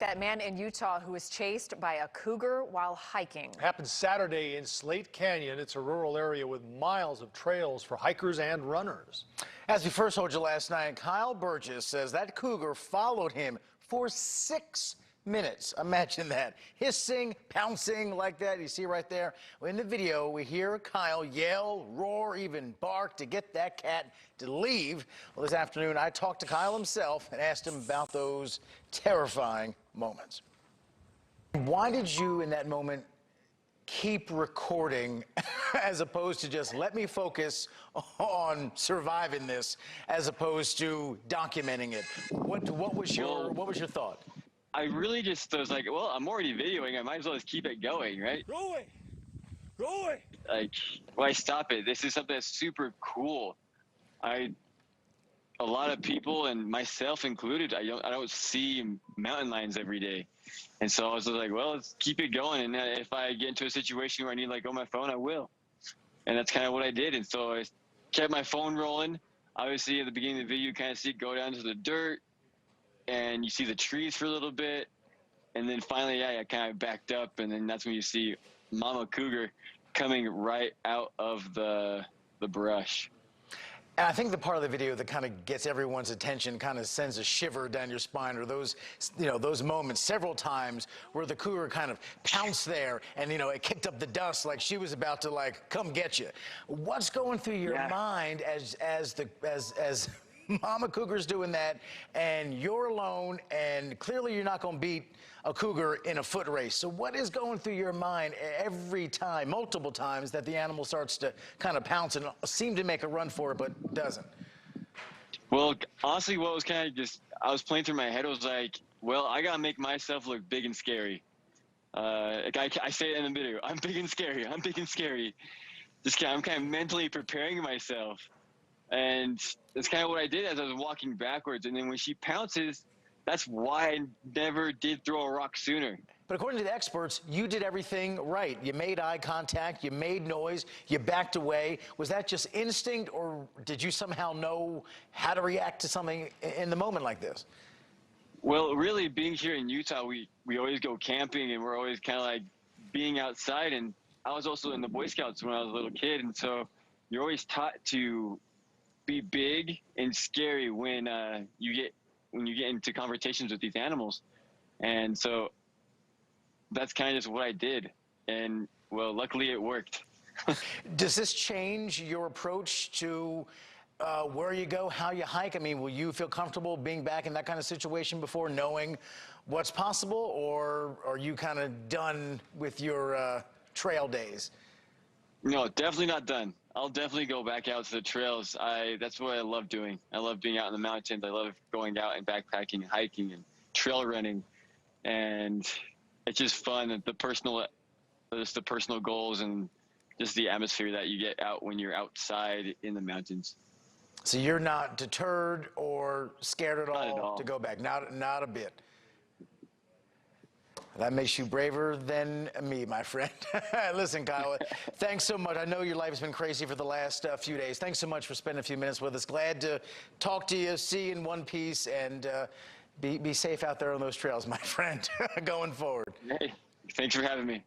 That man in Utah who was chased by a cougar while hiking. Happened Saturday in Slate Canyon. It's a rural area with miles of trails for hikers and runners. As we first told you last night, Kyle Burgess says that cougar followed him for 6 minutes. Imagine that. Hissing, pouncing like that. You see right there. In the video, we hear Kyle yell, roar, even bark to get that cat to leave. Well, this afternoon, I talked to Kyle himself and asked him about those terrifying moments. Why did you, in that moment, keep recording as opposed to just let me focus on surviving this as opposed to documenting it? What was your thought? I really just was like, well, I'm already videoing. I might as well just keep it going, right? Rolling. Like, why stop it? This is something that's super cool. A lot of people, and myself included, I don't see mountain lions every day. And so I was like, well, let's keep it going. And if I get into a situation where I need on my phone, I will. And that's kind of what I did. And so I kept my phone rolling. Obviously, at the beginning of the video, you kind of see it go down to the dirt, and you see the trees for a little bit. And then finally, I kind of backed up, and then that's when you see Mama Cougar coming right out of the brush. And I think the part of the video that kind of gets everyone's attention, kind of sends a shiver down your spine, or those, those moments several times where the cougar kind of pounced there and, it kicked up the dust like she was about to, come get you. What's going through your mind as Mama Cougar's doing that, and you're alone, and clearly you're not going to beat a cougar in a foot race? So what is going through your mind every time, multiple times, that the animal starts to kind of pounce and seem to make a run for it, but doesn't? Well, honestly, what was kind of just, I was playing through my head, I was like, well, I got to make myself look big and scary. I say it in the video, I'm big and scary, I'm big and scary. I'm kind of mentally preparing myself. And that's kind of what I did as I was walking backwards. And then when she pounces, that's why I never did throw a rock sooner. But according to the experts, you did everything right. You made eye contact, you made noise, you backed away. Was that just instinct, or did you somehow know how to react to something in the moment like this? Well, really, being here in Utah, we always go camping, and we're always kind of like being outside. And I was also in the Boy Scouts when I was a little kid. And so you're always taught to be big and scary when you get into conversations with these animals. And so that's kind of just what I did, and well, luckily it worked. Does this change your approach to where you go, how you hike? I mean, will you feel comfortable being back in that kind of situation before, knowing what's possible, or are you kind of done with your trail days? No, definitely not done. I'll definitely go back out to the trails. That's what I love doing. I love being out in the mountains. I love going out and backpacking and hiking and trail running. And it's just fun. The personal goals and just the atmosphere that you get out when you're outside in the mountains. So you're not deterred or scared at all to go back? Not a bit. That makes you braver than me, my friend. Listen, Kyle, thanks so much. I know your life has been crazy for the last few days. Thanks so much for spending a few minutes with us. Glad to talk to you, see you in one piece, and be safe out there on those trails, my friend, going forward. Hey, thanks for having me.